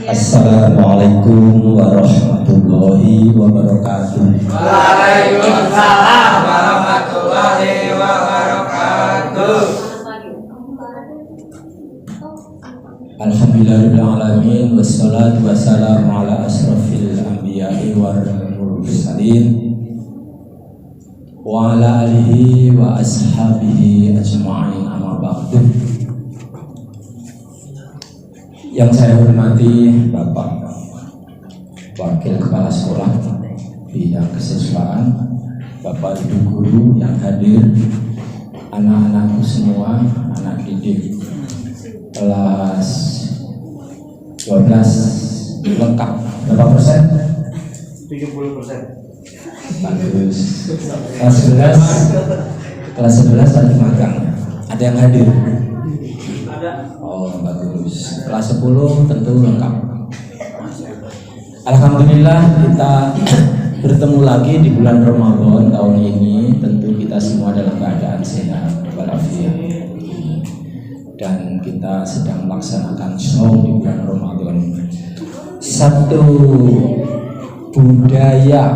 Assalamualaikum warahmatullahi wabarakatuh. Waalaikumsalam warahmatullahi wabarakatuh. Alhamdulillahirabbil alamin wassalatu wassalamu ala asrofil anbiya'i wal mursalin wa ala alihi wa ashabihi ajma'in, amma ba'du. Yang saya hormati Bapak Wakil Kepala Sekolah Bidang Kesiswaan, Bapak Ibu Guru yang hadir, anak-anakku semua, anak didik kelas 12 lengkap. Berapa persen? 70%. Bagus. Kelas 11 lagi magang. Ada yang hadir? Oh, bagus. Kelas 10 tentu lengkap. Alhamdulillah kita bertemu lagi di bulan Ramadan tahun ini. Tentu kita semua dalam keadaan sehat walafiat. Dan kita sedang melaksanakan saum di bulan Ramadan. Satu budaya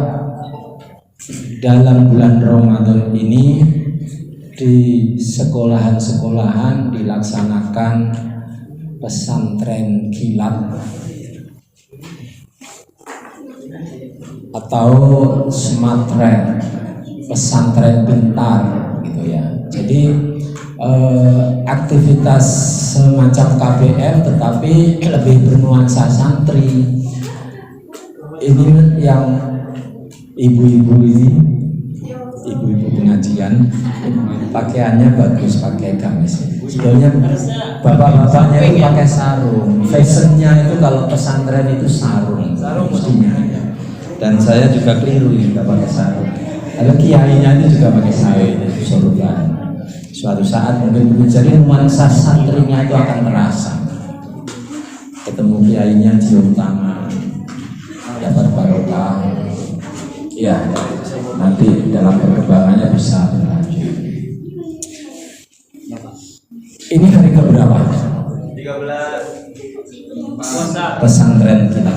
dalam bulan Ramadan ini, di sekolahan-sekolahan dilaksanakan pesantren kilat atau smatren, pesantren pintar gitu ya. Jadi aktivitas semacam KBM tetapi lebih bernuansa santri. Ini yang ibu-ibu ini, ibu-ibu pengajian, pakaiannya bagus, pakai gamis. Sebetulnya bapak-bapaknya itu pakai sarung. Fashionnya itu kalau pesantren itu sarung mestinya ya. Dan saya juga keliru ya, nggak pakai sarung. Kalau kiainya itu juga pakai sarung, itu surga. Suatu saat mungkin jadi nuansa santrinya itu akan terasa. Ketemu kiainya cium tangan, dapat barokah. Ya, nanti dalam perkembangannya bisa berlanjut. Ini hari keberapa? 13. Pesantren kita.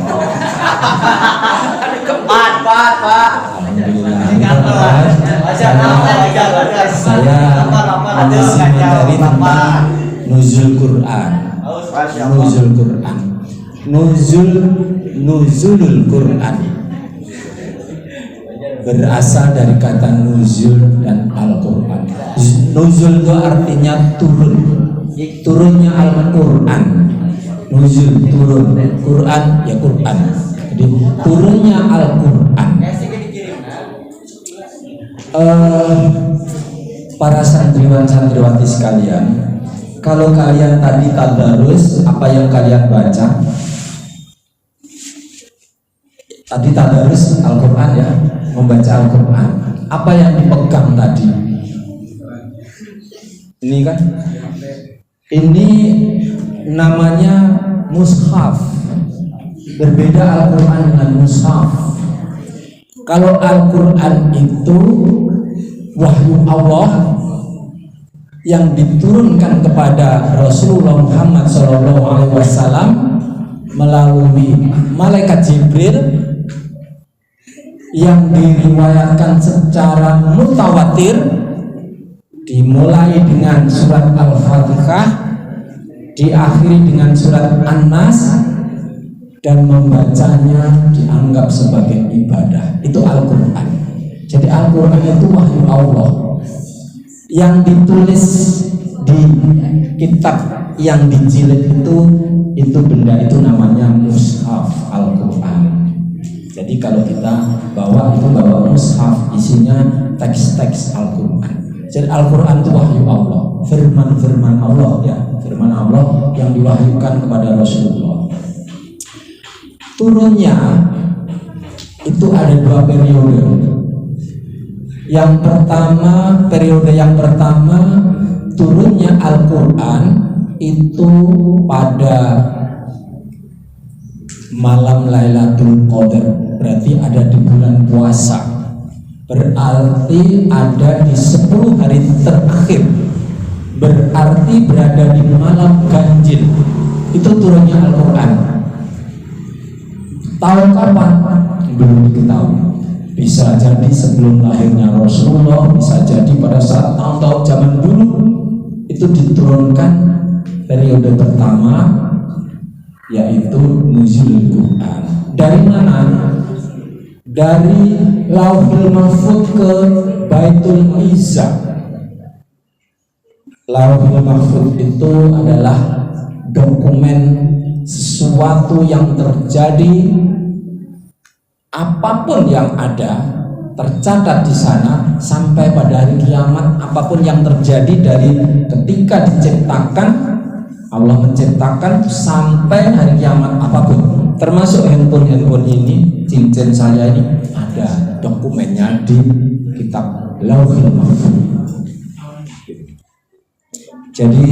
Keempat, Pak. Alhamdulillah. Saya mengisi materi tentang nuzul Quran. Nuzulul Quran berasal dari kata nuzul dan Al-Quran. Nuzul itu artinya turun, turunnya Al-Quran. Nuzul turun, Quran ya Quran. Jadi turunnya Al-Quran. Para santriwan santriwati sekalian, kalau kalian tadi tadarus, apa yang kalian baca? Tadi tadarus Al-Quran ya, membaca Al-Quran. Apa yang dipegang tadi? Ini kan? Ini namanya mushaf. Berbeda Al-Quran dengan mushaf. Kalau Al-Quran itu wahyu Allah yang diturunkan kepada Rasulullah Muhammad SAW melalui malaikat Jibril, yang diriwayatkan secara mutawatir, dimulai dengan surat Al-Fatihah, diakhiri dengan surat An-Nas, dan membacanya dianggap sebagai ibadah. Itu Al-Quran. Jadi Al-Quran itu wahyu Allah yang ditulis di kitab yang dijilid itu benda itu namanya mushaf Al-Quran. Jadi kalau kita bawa mushaf, isinya teks-teks Al-Quran. Jadi Al-Quran itu wahyu Allah, firman-firman Allah ya, firman Allah yang diwahyukan kepada Rasulullah. Turunnya itu ada dua periode. Yang pertama, periode yang pertama turunnya Al-Quran itu pada malam Lailatul Qadar, berarti ada di bulan puasa, berarti ada di 10 hari terakhir, berarti berada di malam ganjil. itu turunnya Al-Quran. Tahun kapan? Belum diketahui. Bisa jadi sebelum lahirnya Rasulullah, bisa jadi pada saat tahun-tahun zaman dulu itu diturunkan periode pertama, yaitu nuzul Quran. Dari mana? Dari Lauhul Mahfuz ke Baitul Izzah. Lauhul Mahfuz itu adalah dokumen sesuatu yang terjadi, apapun yang ada tercatat di sana sampai pada hari kiamat. Apapun yang terjadi dari ketika diciptakan, Allah menciptakan sampai hari kiamat, apapun, termasuk handphone ini, cincin saya ini, ada dokumennya di kitab Lauhul Mahfuz. Jadi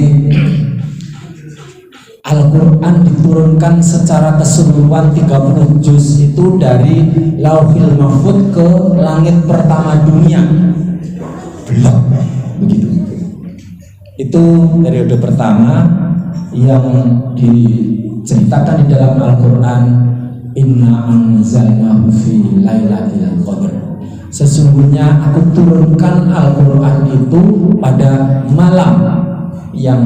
Al-Quran diturunkan secara keseluruhan 30 juz itu dari Lauhul Mahfuz ke langit pertama dunia. Blok, begitu. Itu periode pertama yang diceritakan di dalam Al-Quran. Inna anzalnahu fi lailatul qadar. Sesungguhnya aku turunkan Al-Quran itu pada malam yang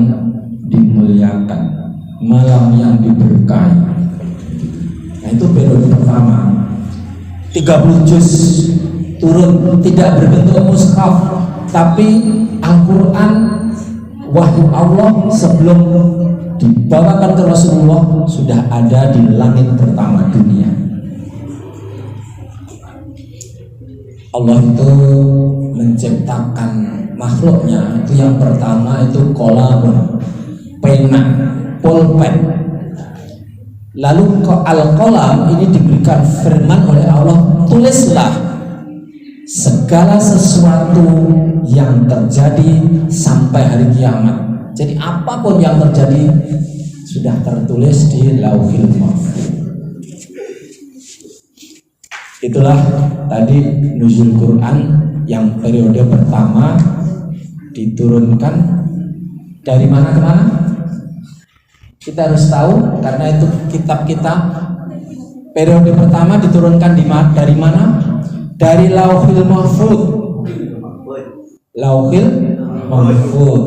dimuliakan, malam yang diberkahi. Nah, itu periode pertama. 30 juz turun, tidak berbentuk mushaf, tapi Al-Quran wahyu Allah sebelum dibawakan ke Rasulullah sudah ada di langit pertama dunia. Allah itu menciptakan makhluknya, itu yang pertama itu kolamun, pena, pulpen. Lalu al-qalam ini diberikan firman oleh Allah, tulislah segala sesuatu yang terjadi sampai hari kiamat. Jadi apapun yang terjadi sudah tertulis di Lauhul Mahfuz. Itulah tadi nuzul Quran yang periode pertama diturunkan dari mana ke mana? Kita harus tahu, karena itu kitab kita. Periode pertama diturunkan dari mana? Dari Lauhul Mahfuz. Lauhul Mahfuz.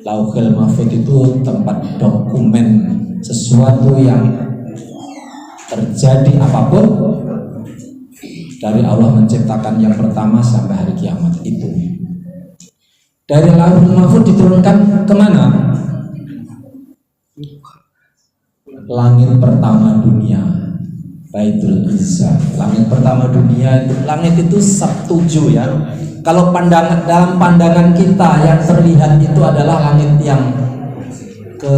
Lauhul Mahfuz itu tempat dokumen sesuatu yang terjadi apapun dari Allah menciptakan yang pertama sampai hari kiamat itu. Dari Lauhul Mahfuz diturunkan kemana? Langit pertama dunia, Baitul Izzah. Langit pertama dunia itu, langit itu Sab-7 ya. Kalau dalam pandangan kita yang terlihat itu adalah langit yang ke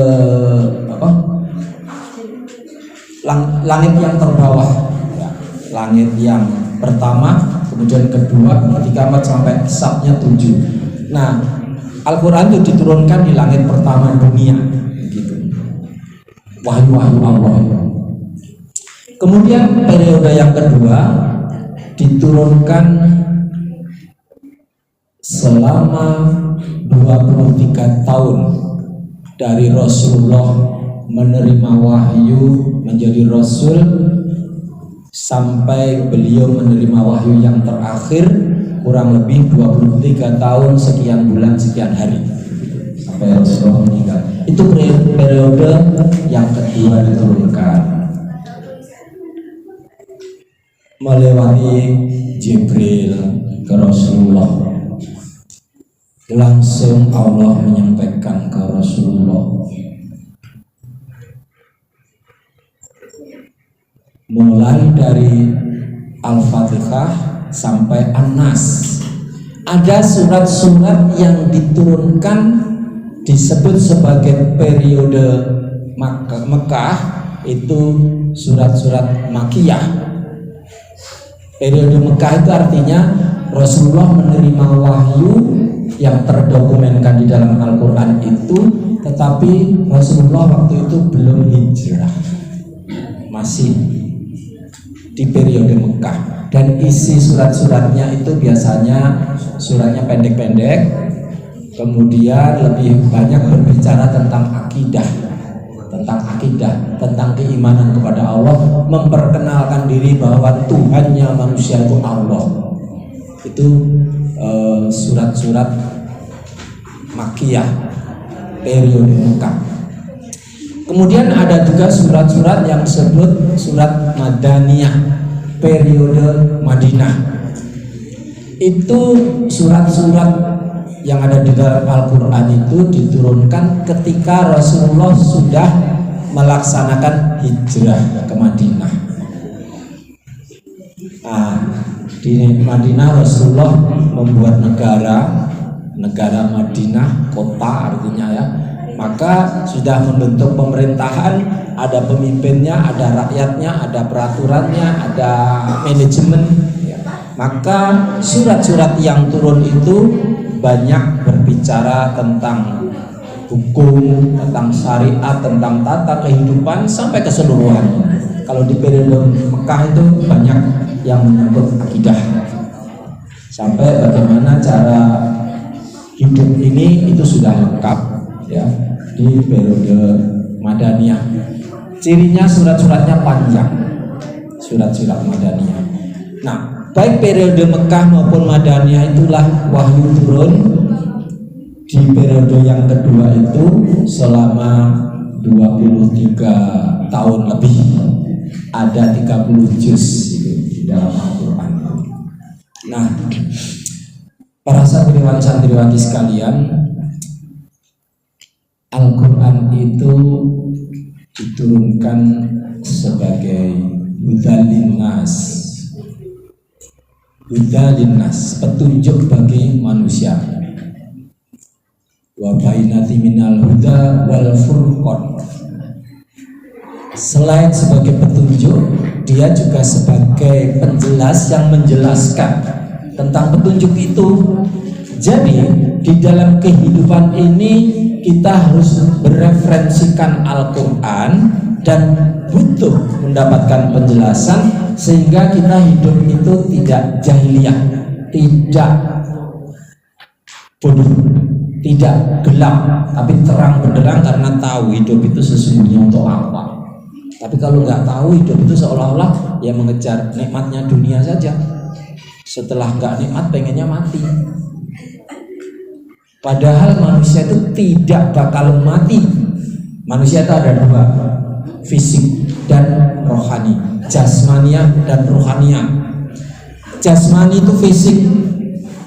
langit yang terbawah ya. Langit yang pertama, kemudian kedua, ketiga, empat, sampai Sabnya 7. Nah, Al-Quran itu diturunkan di langit pertama dunia gitu. Wahyu-wahyu Allah. Kemudian periode yang kedua diturunkan selama 23 tahun dari Rasulullah menerima wahyu menjadi Rasul sampai beliau menerima wahyu yang terakhir, kurang lebih 23 tahun sekian bulan sekian hari sampai Rasulullah meninggal. Itu periode yang kedua diturunkan melewati Jibril ke Rasulullah. Langsung Allah menyampaikan ke Rasulullah mulai dari Al-Fatihah sampai An-Nas. Ada surat-surat yang diturunkan disebut sebagai periode Mekah, itu surat-surat Makkiyah. Periode Mekah itu artinya Rasulullah menerima wahyu yang terdokumenkan di dalam Al-Quran itu, tetapi Rasulullah waktu itu belum hijrah, masih di periode Mekah. Dan isi surat-suratnya itu biasanya suratnya pendek-pendek, kemudian lebih banyak berbicara tentang akidah, akidah, tentang keimanan kepada Allah, memperkenalkan diri bahwa Tuhannya manusia itu Allah. Itu surat-surat Makkiyah periode Mekah. Kemudian ada juga surat-surat yang disebut surat Madaniyah periode Madinah. Itu surat-surat yang ada di dalam Al-Quran itu diturunkan ketika Rasulullah sudah melaksanakan hijrah ke Madinah. Di Madinah Rasulullah membuat negara Madinah, kota artinya ya. Maka sudah membentuk pemerintahan, ada pemimpinnya, ada rakyatnya, ada peraturannya, ada manajemen ya. Maka surat-surat yang turun itu banyak berbicara tentang hukum, tentang syariat, tentang tata kehidupan sampai keseluruhan. Kalau di periode Mekah itu banyak yang menyangkut akidah, sampai bagaimana cara hidup ini itu sudah lengkap ya di periode Madaniyah. Cirinya surat-suratnya panjang, surat-surat Madaniyah. Nah, baik periode Mekah maupun Madaniyah itulah wahyu turun di periode yang kedua itu selama 23 tahun lebih. Ada 30 juz itu di dalam Al-Quran. Nah, para santriwan santriwati sekalian, Al-Quran itu diturunkan sebagai hudalinnas, petunjuk bagi manusia. Wa bainati minal huda wal furqan. Selain sebagai petunjuk, dia juga sebagai penjelas yang menjelaskan tentang petunjuk itu. Jadi di dalam kehidupan ini kita harus bereferensikan Al-Quran dan butuh mendapatkan penjelasan sehingga kita hidup itu tidak jahiliyah, tidak bodoh, tidak gelap, tapi terang benderang karena tahu hidup itu sesungguhnya untuk apa. Tapi kalau nggak tahu, hidup itu seolah-olah ya mengejar nikmatnya dunia saja. Setelah nggak nikmat pengennya mati. Padahal manusia itu tidak bakal mati. Manusia itu ada dua, fisik dan rohani, jasmaniah dan rohaniah. Jasmani itu fisik,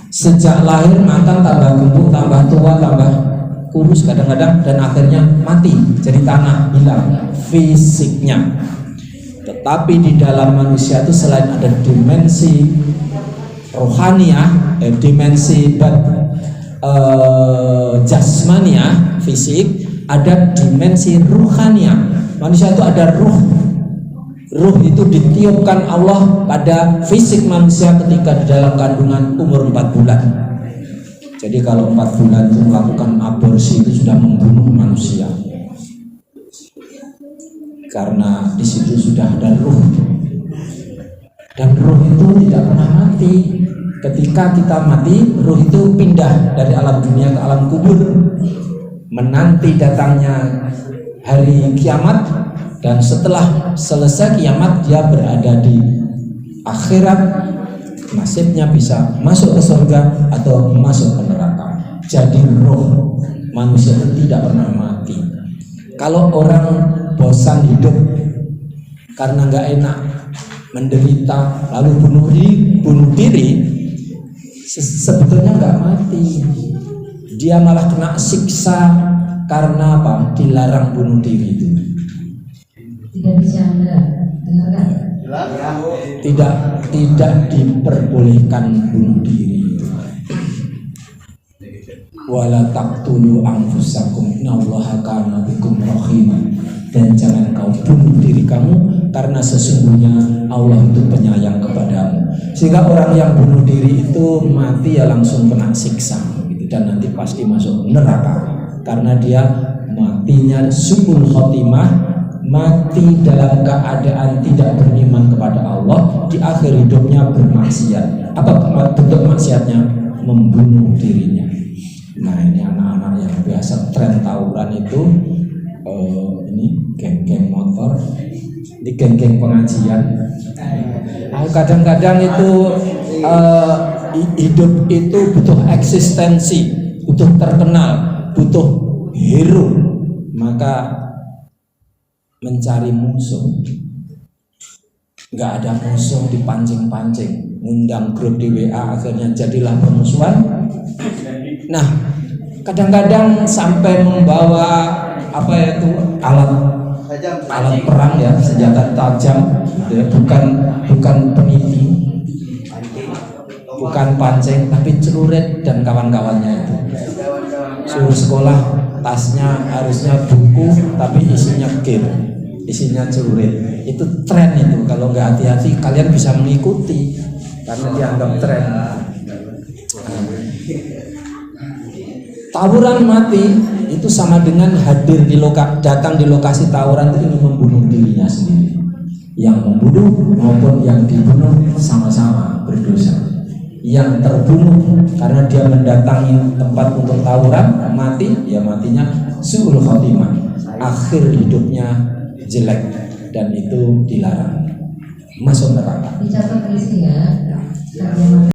sejak lahir makan tambah gemuk, tambah tua, tambah kurus kadang-kadang, dan akhirnya mati jadi tanah, hilang fisiknya. Tetapi di dalam manusia itu selain ada dimensi rohaniah, dimensi jasmaniah, fisik, ada dimensi ruhaniah. Manusia itu ada ruh. Ruh itu ditiupkan Allah pada fisik manusia ketika di dalam kandungan umur 4 bulan. Jadi kalau 4 bulan itu melakukan aborsi itu sudah membunuh manusia, karena di situ sudah ada ruh, dan ruh itu tidak pernah mati. Ketika kita mati, ruh itu pindah dari alam dunia ke alam kubur, menanti datangnya hari kiamat, dan setelah selesai kiamat dia berada di akhirat. Nasibnya bisa masuk ke surga atau masuk ke neraka. Jadi roh manusia itu tidak pernah mati. Kalau orang bosan hidup karena nggak enak, menderita, lalu bunuh diri, sebetulnya nggak mati. Dia malah kena siksa karena apa? Dilarang bunuh diri itu. Tidak bisa dengarkan. Tidak diperbolehkan bunuh diri. Wala taqtulu anfusakum innallaha kana bikum rahima. Dan jangan kau bunuh diri kamu, karena sesungguhnya Allah itu penyayang kepadamu. Sehingga orang yang bunuh diri itu mati ya langsung kena siksa gitu, dan nanti pasti masuk neraka karena dia matinya su'ul khotimah, mati dalam keadaan tidak beriman kepada Allah, di akhir hidupnya bermaksiat. Apa bentuk maksiatnya? Membunuh dirinya. Nah, ini anak-anak yang biasa tren tawuran itu ini geng-geng motor, ini geng-geng pengajian. Kadang-kadang itu hidup itu butuh eksistensi, butuh terkenal, butuh hero, maka mencari musuh. Nggak ada musuh dipancing-pancing, ngundang grup di WA, akhirnya jadilah permusuhan. Nah, kadang-kadang sampai membawa alat perang ya, senjata tajam, ya, bukan peniti, bukan pancing, tapi celurit dan kawan-kawannya itu. Suruh sekolah tasnya harusnya buku, tapi isinya game, isinya celurit. Itu tren itu. Kalau nggak hati-hati, kalian bisa mengikuti karena dianggap tren. Tawuran mati itu sama dengan hadir di datang di lokasi tawuran itu ingin membunuh dirinya sendiri. Yang membunuh maupun yang dibunuh sama-sama berdosa. Yang terbunuh karena dia mendatangi tempat untuk tawuran mati, ya matinya su'ul khotimah, akhir hidupnya jelek, dan itu dilarang, masuk neraka. Dicatat isi ya.